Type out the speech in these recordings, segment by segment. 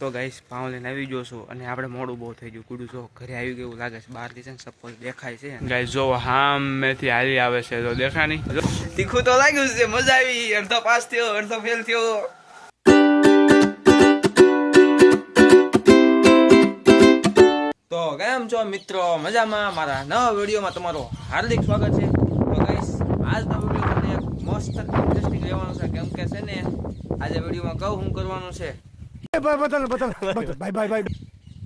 તો ગાઈસ પાઉં લઈને આવી ગયો છું અને આપણે મોડું બહુ થઈ ગયું. કુડું જો ઘરે આવી ગયું લાગે છે. બહારથી છે ને સપોઝ દેખાય છે ગાઈસ. જો હામેથી હાલી આવે છે તો દેખા નહીં. તીખું તો લાગ્યું છે, મજા આવી. અડધો પાસ થયો, અડધો ફેલ થયો. તો કેમ છો મિત્રો? મજામાં? મારા નવા વિડીયોમાં તમારું હાર્દિક સ્વાગત છે. તો ગાઈસ આજનો વિડીયો મને એક મસ્ત ઇન્ટરેસ્ટિંગ રહેવાનો છે. કેમ કે છે ને આજે વિડીયોમાં કહું શું કરવાનું છે.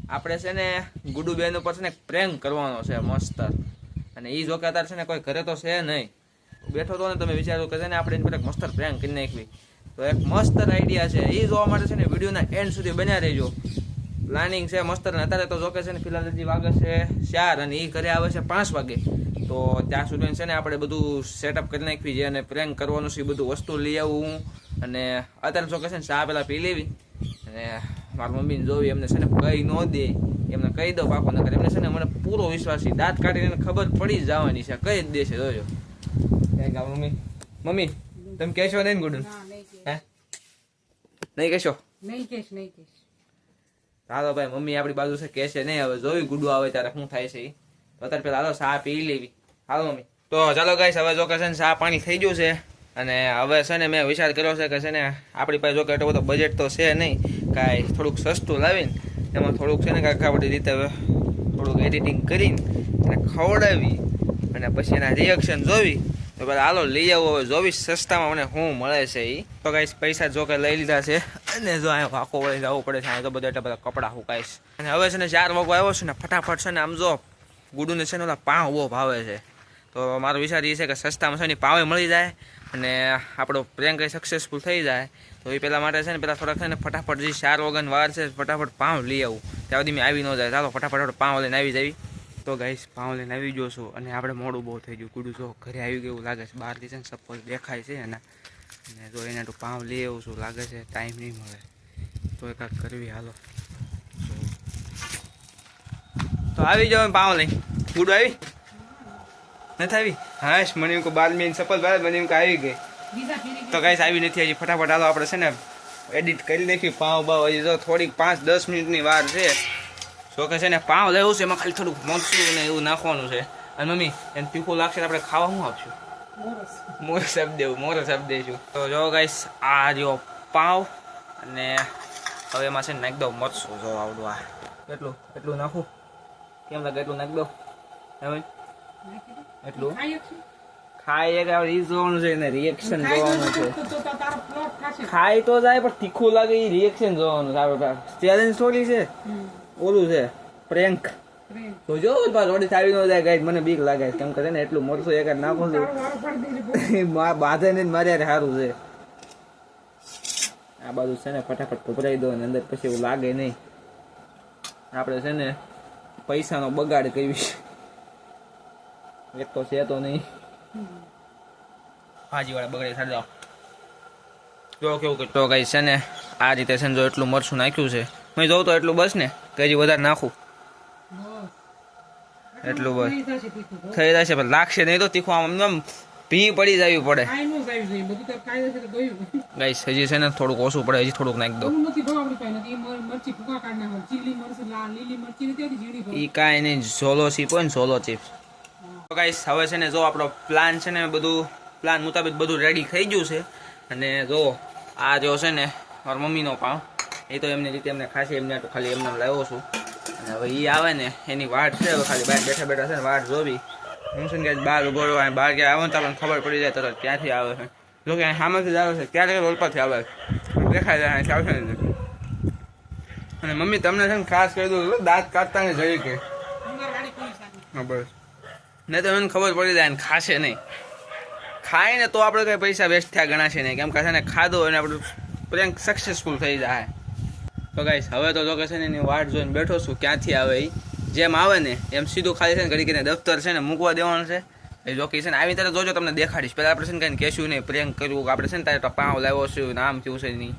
આપણે છે ને ગુડુ બેન ઉપર છે ને પ્રેન્ક કરવાનો છે મસ્ત. અને એ જો કે અત્યારે છે ને કોઈ ઘરે તો છે નહીં, બેઠો તો ને તમે વિચારો કે છે ને આપણે એની પર એક મસ્ત પ્રેન્ક કરી નાખવી. તો એક મસ્ત આઈડિયા છે, એ જોવા માટે છે ને વિડીયોના એન્ડ સુધી બન્યા રહેજો. પ્લાનિંગ છે મસ્ત. ને અત્યારે તો જો કે છે ને ફિલહાલ હજી વાગે છે 4 અને એ ઘરે આવે છે 5 વાગે. તો ત્યાં સુધી છે ને આપણે બધું સેટઅપ કરી નાખવી છે અને પ્રેન્ક કરવાનું છે. એ બધું વસ્તુ લઈ આવું. અને અત્યારે જો કે છે ને ચા પેલા પી લેવી. અને મારી મમ્મીને જોવી, એમને છે ને કહી ન દે, એમને કહી દો પાકો નકર એમને છે ને મને પૂરો વિશ્વાસ છે. દાંત કાઢીને ખબર પડી જ જવાની છે, કહી જ દેશે. જોજો મમ્મી. મમ્મી તમે કહેશો નહીં ગુડુ? હે નહીં કહેશો? નહીં. હાલો ભાઈ, મમ્મી આપણી બાજુ છે કહેશે નહીં. હવે જોયું ગુડુ આવે ત્યારે શું થાય છે. તો અત્યારે પેલા હાલો ચા પી લેવી. હાલો મમ્મી. તો ચાલો ગાઈસ, હવે જો કે છે ને ચા પાણી થઈ ગયું છે. અને હવે છે ને મેં વિચાર કર્યો છે કે છે ને આપણી પાસે જો કે એટલો બધો બજેટ તો છે નહીં, કાંઈ થોડુંક સસ્તું લાવીને એમાં થોડુંક છે ને કાંઈક આપણી રીતે થોડુંક એડિટિંગ કરીને અને ખવડાવી અને પછી એના રિએક્શન જોવી. તો પેલા હાલો લઈ આવો. હવે જોવી સસ્તામાં મને શું મળે છે એ. તો ગાઈસ પૈસા જો કે લઈ લીધા છે અને જો અહીંયા વાંકો વળી જવું પડે છે. અહીંયા તો બધા એટલા બધા કપડાં સુકાઈશ. અને હવે છે ને 4 વાગો આવ્યો છે ને ફટાફટ છે ને આમ જો ગુડુને છે ને ઓલા પાઉં બહુ ભાવે છે. તો મારો વિચાર એ છે કે સસ્તામાં છે ને પાવે મળી જાય અને આપણો પ્રેન્ક સક્સેસફુલ થઈ જાય. તો એ પહેલાં માટે છે ને પહેલાં થોડાક છે ને ફટાફટ જે 4 વાગ્યાની વાર છે ફટાફટ પાઉં લઈ આવું. ત્યાં સુધી મેં આવી ન જાય. ચાલો ફટાફટ આપણે પાઉં લઈને આવી જાવી. તો ગાઈસ પાઉં લઈને આવી ગયો છું અને આપણે મોડું બહુ થઈ ગયું. કુડું જો ઘરે આવી ગયું લાગે છે. બહારથી છે ને સપોઝ દેખાય છે અને જો એને તો પાઉં લઈ આવું છું. લાગે છે ટાઈમ નહીં મળે તો એ કાંઈક કરવી. હાલો તો આવી જાવ પાઉં લઈ. ગુડું આવી નથી આવી? હાશ મને એમ કે 12 મિનિટ સપોઝ બાદ મને એમ કે આવી ગઈ. તો ગાઈસ આવી નથી હજી. ફટાફટ હાલો આપણે છે ને એડિટ કરી નાખી પાઉં બાવ. હજી જો થોડીક 5-10 મિનિટની વાર છે. જો કે છે ને પાઉં લેવું છે, એમાં ખાલી થોડુંક મરચું ને એવું નાખવાનું છે. અને મમ્મી એને તીખું લાગશે આપણે ખાવા શું આપશું? મોરસ આપી દેવું. મોરસ આપી દઈશું. તો જો ગાઈસ આ રહ્યો પાઉં અને હવે એમાં છે ને નાખી દઉં મરચું. જો આવડું આ એટલું નાખું કેમ લાગે? એટલું નાખી દઉં હવે એટલું ખાઈ એક આપણે ઈ જોવાનું છે ને રિએક્શન જોવાનું છે. ખાઈ તો જાય પણ તીખું લાગે એ રિએક્શન જોવાનું છે. આપણે ચેલેન્જ થોડી છે, ઓલું છે પ્રેન્ક. તો જો રોડી થાવી ન જાય ગાઈસ, મને બીક લાગે છે. કેમ કરે ને એટલું મરચું એક નાખું છું બાધે ને મારે સારું છે. આ બાજુ છે ને ફટાફટ ભભરાઈ દો અને અંદર પછી એવું લાગે નહીં. આપણે છે ને પૈસાનો બગાડ કરવી એક તો છે તો નહીં. ભાજી વાળા બગડે સારી જાઓ. જો કેવું તો ગાઈસ છે ને આ રીતે છે ને જો એટલું મરચું નાખ્યું છે. મેં જોઉં તો એટલું બસ ને કે હજી વધારે નાખું એટલું બસ થઈ જશે. પણ લાગશે નહીં તો તીખું આમ ભી પડી જવી પડે ગાઈસ. હજી છે ને થોડુંક ઓછું પડે, હજી થોડુંક નાખી દો. ઈ કાંઈ નહીં, સોલો ચીપ હોય ને સોલો ચીપ્સ. તો ગાઈસ હવે છે ને જો આપણો પ્લાન છે ને બધું પ્લાન મુતાબિક બધું રેડી થઈ ગયું છે. અને જો આ જો છે ને મારા મમ્મીનો પાઉં, એ તો એમની રીતે એમને ખાશે. એમને તો ખાલી એમને લાવ્યો છું. અને હવે એ આવે ને એની વાટ છે. હવે ખાલી બહાર બેઠા બેઠા છે ને વાટ જોવી. હું છે ને બહાર ઉભો રહ્યો. બહાર ક્યાં આવે ને તો આપણને ખબર પડી જાય તરત ક્યાંથી આવે છે. જો કે સામેથી જ આવે છે, ક્યારે રોલપાથી આવે દેખાય જાય અહીંથી આવશે ને. અને મમ્મી તમને છે ને ખાસ કહી દઉં દાંત કાઢતા ને જઈ કે બસ નહીં તો એને ખબર પડી જાય ને ખાશે નહીં. ખાય ને તો આપણે કંઈ પૈસા વેસ્ટ થયા ગણાશે નહીં. કેમ કે છે ને ખાધો અને આપણું પ્રેન્ક સક્સેસફુલ થઈ જાય. તો ગાઈસ હવે તો જો કે છે ને એની વાટ જોઈને બેઠો છું ક્યાંથી આવે એ. જેમ આવે ને એમ સીધું ખાલી છે ને ઘડી કરીને દફતર છે ને મૂકવા દેવાનું છે. એ જો કે છે ને આવી ત્યારે જોજો તમને દેખાડીશ. પહેલાં આપણે છે ને કંઈ કહેશું નહીં પ્રેન્ક કરવું કે આપણે છે ને તારે તો પાઉં લાવ્યો છું નામ થયું છે નહીં.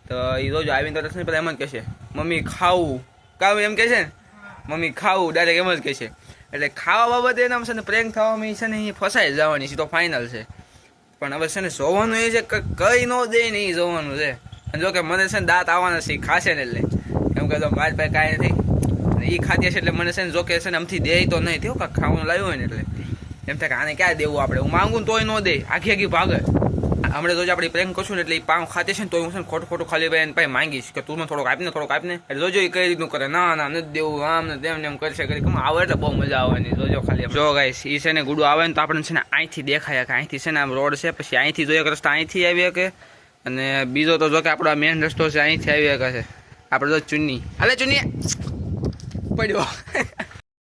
તો એ જોજો આવીને તો ને પહેલાં એમ જ કહેશે મમ્મી ખાવું કાવું એમ કહે છે ને મમ્મી ખાવું ડાયરેક્ટ એમ જ કહે છે. એટલે ખાવા બાબતે એના છે ને પ્રેન્ક થવામાં છે ને એ ફસાઈ જવાની છે. તો ફાઇનલ છે. પણ હવે છે ને જોવાનું એ છે કે કઈ ન દે ને એ જોવાનું છે. અને જો કે મને છે ને દાંત આવવાના છે ખાશે ને એટલે એમ કહેતો મારી પાસે કાંઈ નથી. અને એ ખાતી છે એટલે મને છે ને જો કે છે ને આમથી દે તો નહીં થયું કાંઈ ખાવાનું લાવ્યું હોય ને એટલે એમ થાય કે આને ક્યાં દેવું આપણે. હું માંગું તોય ન દે, આખી ભાગે. હમણાં જો આપણે પ્રેન્ક કરશું ને એટલે એ પાઉં ખાતી છે ને તો હું છે ને ખોટું ખાલી ભાઈ એને પાસે માંગીશ કે તું મને થોડોક આપને એટલે જોજો એ કઈ રીતનું કરે. ના નથી દેવું આમ ને તેમ ને એમ કરશે કરી કમ આવે એટલે બહુ મજા આવવાની. જોજો ખાલી જો ગાઈસ એ છે ને ગુડું આવે ને તો આપણને છે ને અહીંથી દેખાય કે અહીંથી છે ને આમ રોડ છે, પછી અહીંથી જોઈએ કે રસ્તા અહીંથી આવી શકે, અને બીજો તો જો કે આપણો મેઇન રસ્તો છે અહીંથી આવી શકે છે. આપણે તો ચુન્ની હાલે ચુન્ની પડ્યો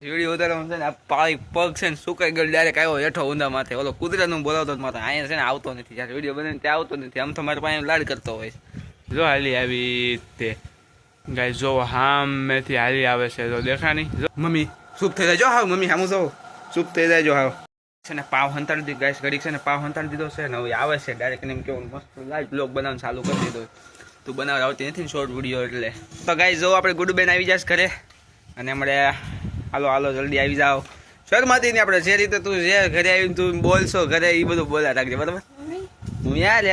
વિડીયો ઉતારવા છે ને આ પાળી પગ છે ને સુકાઈ ગયો ડાયરેક્ટ આવ્યો હેઠો ઊંધા માથે. ઓલો કુદરતનું બોલાવતો માથે અહીંયા છે ને આવતો નથી. જ્યારે વિડીયો બને ત્યાં આવતો નથી. આમ તો મારા પાસે લાડ કરતો હોય. જો હાલી આવી તે ગાય જો હામેથી હાલી આવે છે તો દેખા નહીં. જો મમ્મી ચૂપ થઈ જાય. જો હાવ મમ્મી હામું જો ચૂપ થઈ જાય. જો હાવ છે ને પાવ હંતાડી દીધી ગાય ઘડીક છે ને પાવ હંતાડી દીધો છે ને હવે આવે છે ડાયરેક્ટ એમ કેવું મસ્ત લાઈવ બ્લોગ બનાવવાનું ચાલુ કરી દીધો. તું બનાવવા આવતી નથી ને શોર્ટ વિડીયો એટલે. તો ગાય જો આપણે ગુડુબેન આવી જશે ઘરે અને હમણે હાલો જલ્દી આવી જાઓ. શરમાતી નહીં આપણે જે રીતે તું જે ઘરે આવીને તું બોલશો ઘરે એ બધું બોલા રાખજે બરાબર. હું યાર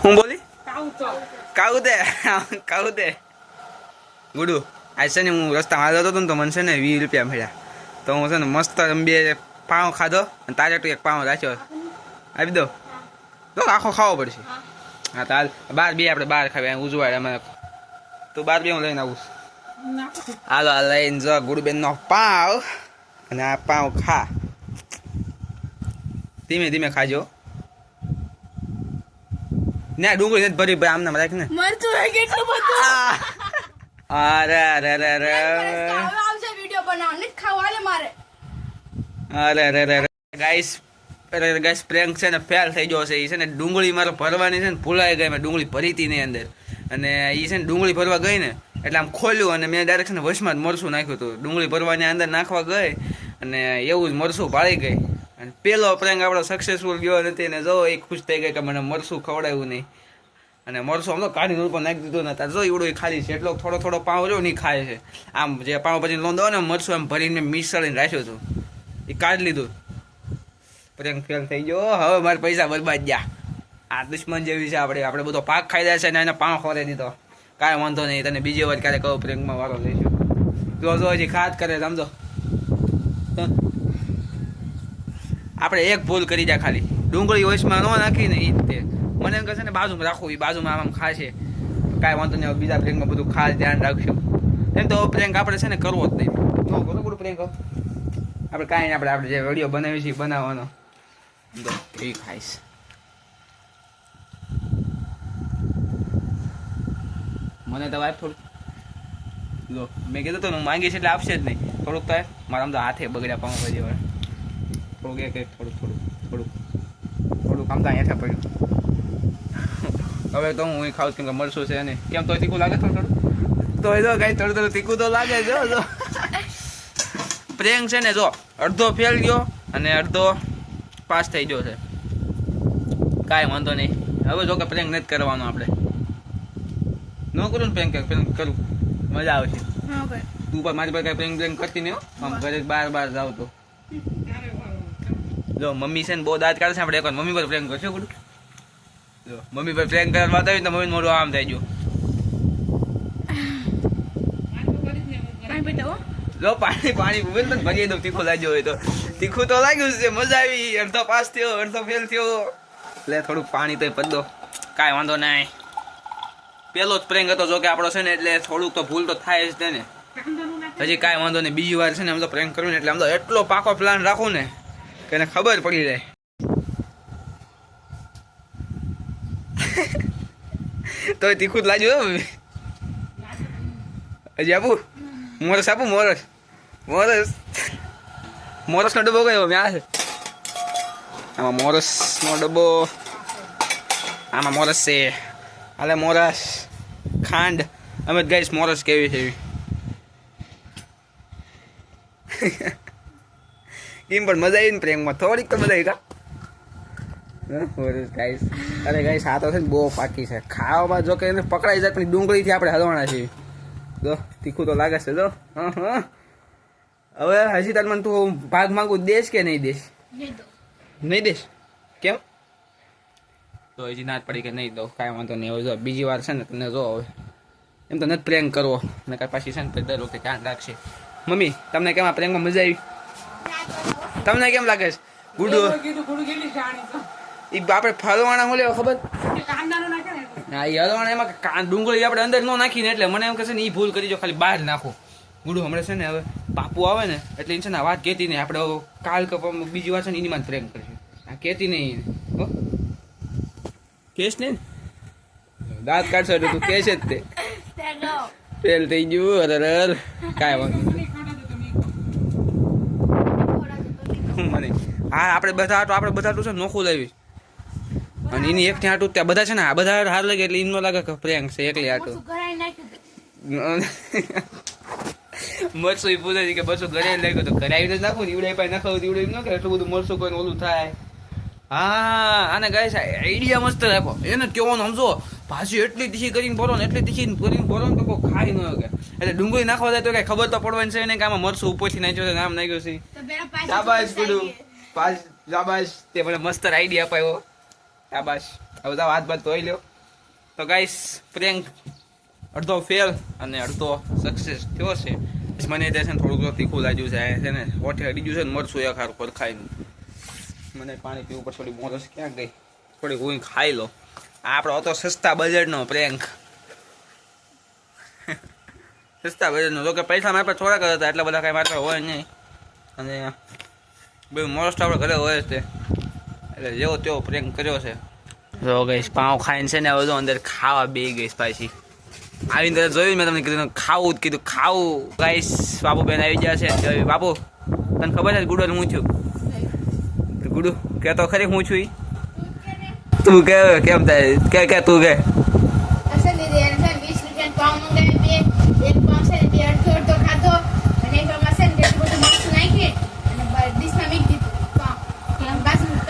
હું બોલી કાઉ દે ગુડુ આજ છે ને હું રસ્તામાં હાલતો હતો ને તો મને છે ને 20 રૂપિયા મળ્યા. તો હું છે ને મસ્ત બે પાઉં ખાધો અને તારે તો એક પાઉં રાખ્યો. આપી દો તો આખો ખાવો પડશે. હા તો હાલ બાર બે આપણે બહાર ખાવી ઉજવાડે અમે. તું બાર બે હું લઈને આવું. હાલો આ લઈને જો ગુડબેન નો પાવ અને આ પાવ ખા. ધીમે ધીમે ખાજો. ના ડુંગળી નથી ભરી ભાઈ આમને રાખ ને. અરે ગાઈસ પ્રેન્ક છે ને ફેલ થઈ ગયો છે. એ છે ને ડુંગળી મારે ભરવાની છે ને ભૂલાઈ ગઈ. મેં ડુંગળી ભરી હતી નહીં અંદર અને એ છે ને ડુંગળી ભરવા ગઈ ને એટલે આમ ખોલ્યું અને મેં ડાયરેક્ટ છે ને વશમાં જ મરસું નાખ્યું હતું. ડુંગળી ભરવાની અંદર નાખવા ગઈ અને એવું જ મરસું ભાળી ગઈ. અને પેલો પ્રેન્ક આપણો સક્સેસફુલ ગયો નથી ને જો એ ખુશ થઈ ગઈ કે મને મરસું ખવડાવ્યું નહીં. અને મરસું આમ તો કાઢીને ઉપર નાખી દીધું ને તાર જો એવડું ખાલી છે એટલો થોડો પાવ રહ્યો નહીં ખાય છે. આમ જે પાવ પછી લોંદો ને મરસું આમ ભરીને મિસળીને રાખ્યું હતું એ કાઢી લીધું. પ્રેન્ક ફેલ થઈ ગયો. હવે મારા પૈસા બરબાદ ગયા. આ દુશ્મન જેવી છે આપણે બધો પાક ખાઈ જાય છે ને એને પાવ ખોરાઈ દીધો. કાંઈ વાંધો નહીં. તને બીજી વાર ક્યારે કહું પ્રેન્કમાં વારો લઈશું. જો હજી ખાત કરે સમજો. આપણે એક ભૂલ કરી જાય ખાલી ડુંગળી વોઇસમાં ન નાખી ને એ રીતે મને એમ કહે છે ને બાજુમાં રાખવું. એ બાજુમાં આમ ખાશે કાંઈ વાંધો નહીં. બીજા પ્રેન્કમાં બધું ખાસ ધ્યાન રાખશું. એમ તો પ્રેન્ક આપણે છે ને કરવો જ નહીં. ન કરો પ્રેન્ક આપણે કાંઈ નહીં. આપણે જે વિડીયો બનાવી છે બનાવવાનો એ ખાઈશ. મને તો વાત થોડું જો મેં કીધું તો હું માંગીશ એટલે આપશે જ નહીં. થોડુંક તો મારા આમ તો હાથે બગડ્યા પાઉં ભાજી વાળા. થોડુંક એક થોડુંક આમ તો અહીંયા પડ્યું. હવે તો હું ખાઉં કેમ કે મરસું છે ને કેમ તો તીખું લાગે થોડું તો કાંઈ થોડું તીખું તો લાગે જો પ્રેન્ક છે ને જો અડધો ફેલ ગયો અને અડધો પાસ થઈ ગયો છે. કાંઈ વાંધો નહીં. હવે જો કે પ્રેન્ક નથી કરવાનો આપણે. ન કરું ને પ્રેન્ક કરું મજા આવશે. તું પણ મારી પાસે કાંઈ પ્રેન્ક કરતી નહીં હો. આમ ઘરે બાર જાવ તો જો મમ્મી છે ને બહુ દાંત કાઢે છે. આપણે એક મમ્મી પર પ્રેન્ક કરશું બધું. જો મમ્મી પર પ્રેન્ક કરવા વાત આવી તો મમ્મી મોઢું આમ થઈ ગયું. જો પાણી ઉભેલ તો ભરી દઉં. તીખું લાગ્યું હોય તો તીખું તો લાગ્યું છે. મજા આવી. અડધો પાસ થયો અડધો ફેલ થયો. એટલે થોડુંક પાણી તો પદ દો. કાંઈ વાંધો નહીં. પેલો જ પ્રેન્ક હતો જો કે આપણો છે ને એટલે થોડુંક તો ભૂલ તો થાય જ તેને. હજી કાંઈ વાંધો નહીં. બીજી વાર છે ને આમ તો પ્રેન્ક કરવું ને એટલે આમ તો એટલો પાકો પ્લાન રાખું ને કે એને ખબર પડી જાય. તો તીખું જ લાગ્યું હજી આપું. મોરસ આપું. મોરસનો ડબ્બો કયો મેં છે આમાં મોરસનો ડબ્બો. આમાં મોરસ છે. હાલે મોરસ ખાંડ અમે ગાઈસ મોરસ કેવી છે એવી એમ પણ મજા આવી ને પ્રેમમાં થોડીક તો મજા આવી કા. ગાઈસ અરે ગાઈસ આ તો છે ને બહુ પાકી છે. ખાવામાં જો કે એને પકડાઈ જાય પણ ડુંગળીથી આપણે હલવાના છીએ. જો તીખું તો લાગે છે. જો હવે હજી તાર મને તું ભાગ માંગુ દેશ કે નહીં દેશ? નહીં દેશ. કેમ? તો હજી ના જ પડી કે નહીં દઉં, કાંઈ વાંધો નહીં. હવે જો બીજી વાર છે ને તમને જો હવે એમ તો નથી પ્રેન્ક કરવો ને કાંઈ પાછી છે ને દર વખતે ધ્યાન રાખશે. મમ્મી તમને કેમ આ પ્રેન્કમાં મજા આવી? તમને કેમ લાગે છે? ગુડુ એ આપણે ફરવાના હું લેવા ખબર? હા એ હલવાના એમાં ડુંગળી આપણે અંદર ન નાખીને એટલે મને એમ કહે છે ને એ ભૂલ કરી જો ખાલી બહાર નાખો. ગુડુ હમણાં છે ને હવે બાપુ આવે ને એટલે છે ને વાત કહેતી નહીં, આપણે કાલ કે બીજી વાર છે ને એની માં પ્રેમ કરીશું. આ કહેતી નહીં હો, કેસ ને દાંત કાઢશો એટલે તું કેસ જ તે ફેલ થઈ ગયું. અરે કાંઈ વાંધો મને હા આપણે બધા તો છે નોખું લાવી અને એની એક ત્યાં ત્યાં બધા છે ને આ બધા હાર લાગે એટલે એમ લાગે કે પ્રેન્ક છે એકલી આટું મરસું એ પૂછે છે કે બસો ઘરે લાગ્યો તો ઘરે આવીને નાખું ને ઈવડે પાસે નાખવું ઈવડે એમ ન કરે એટલું બધું મરસું કોઈ ઓલું થાય. હા આને ગાય છે આઈડિયા મસ્ત રાખો એને કેવાનું સમજો ભાજી એટલી તીખી કરીને ભરો ને એટલી તીખી કરીને ભરો ને તો કોઈ ખાઈ ન શકે એટલે ડુંગળી નાખવા જાય તો કઈ ખબર તો પડવાની છે ને કે આમાં મરસું ઉપરથી નાખ્યો છે નામ નાખ્યો છે. શાબાશ ગુડુ શાબાશ તે મને મસ્ત આઈડિયા અપાયો શાબાશ. હવે તો હાથ બાદ ધોઈ લ્યો. તો ગાઈસ પ્રેન્ક અડધો ફેલ અને અડધો સક્સેસ થયો છે. મને તે છે ને થોડુંક તીખું લાગ્યું છે ને ઓઠે અડી ગયું છે ને મરસું એક હાર પર ખાઈને મને પાણી પીવું પર થોડી મોરસ ક્યાં ગઈ થોડી હું ખાઈ લો. આપણો હતો સસ્તા બજેટનો પ્રેન્ક સસ્તા બજેટનો તો કે પૈસા મારા પર થોડાક હતા એટલા બધા કાંઈ મારા હોય નહીં અને બધું મોરસ આપણે ઘરે હોય જ તે એટલે જેવો તેવો પ્રેન્ક કર્યો છે. જો ગઈશ પાઉં ખાઈને છે ને હવે તો અંદર ખાવા બે ગઈશ પાછી આવીને તરત જોયું મેં તમને કીધું ખાવું જ કીધું ખાવું. ગાઈસ બાપુ બેન આવી ગયા છે. બાપુ તને ખબર છે ગુડો હું થયું? ગુડુ કે તો ખરી હું છું તું કે કેમ થાય કે તું કે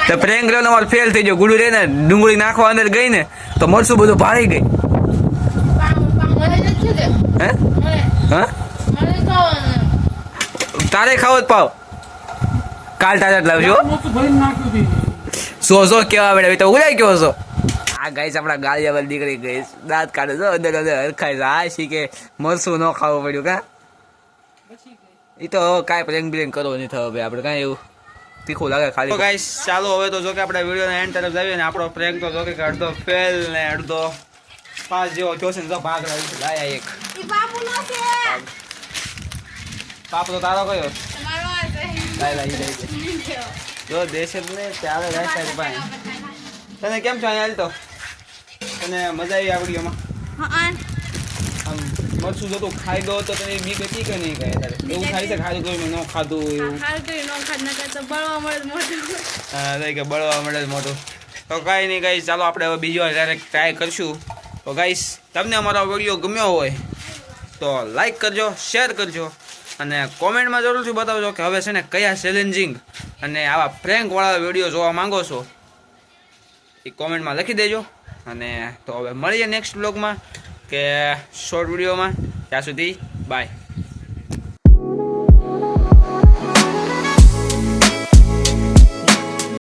તો પ્રેન્ક રહ્યો મારે ફેલ થઈ ગયો. ગુડુ રે ને ડુંગળી નાખવા અંદર ગઈ ને તો મરસું બધું ભાળી ગઈ. તારે ખાવો જ પાવ કાલ તાજા જ લાવજો. સો કેવા બેઠા તો ઉડાઈ ગયો છો. આ ગાઈસ આપણા ગાળિયાવાળી દીકરી ગઈ દાંત કાઢે છો અંદર અંદર હરખાય છે. આ શી કે મરસું ન ખાવું પડ્યું કા એ તો હવે કાંઈ પ્રેન્ક બ્રેન્ક કરવો નહીં થયો ભાઈ આપણે કાંઈ એવું તીખું લાગે ખાલી. ગાઈસ ચાલો હવે તો જો કે આપણે વિડીયોના એન્ડ તરફ જઈએ ને આપણો પ્રેન્ક તો જો કે અડધો ફેલ ને અડધો પાસ જેવો જોશે ને તો ભાગ લાયા એક પાપ તો તારો કયો જો દેશ જ ને ચાલે રાખ ભાઈ. તને કેમ છો અહીંયા તો તને મજા આવી આવડી એમાં આમ મરચું જો તું ખાઈ દો તો તને બીક હતી કે નહીં કહે તારે એવું થાય છે ખાધું કોઈ ન ખાધું એવું હા કે બળવા મળે મોટું તો કાંઈ નહીં ગાઈસ ચાલો આપણે હવે બીજી વાર ડાયરેક્ટ ટ્રાય કરશું. તો ગાઈસ તમને અમારો વિડીયો ગમ્યો હોય તો લાઈક કરજો શેર કરજો અને કોમેન્ટમાં જરૂરથી બતાવજો કે હવે છે ને કયા ચેલેન્જિંગ અને આવા પ્રેન્કવાળા વિડીયો જોવા માંગો છો એ કોમેન્ટમાં લખી દેજો. અને તો હવે મળીએ નેક્સ્ટ બ્લોગમાં કે શોર્ટ વિડીયોમાં. ત્યાં સુધી બાય.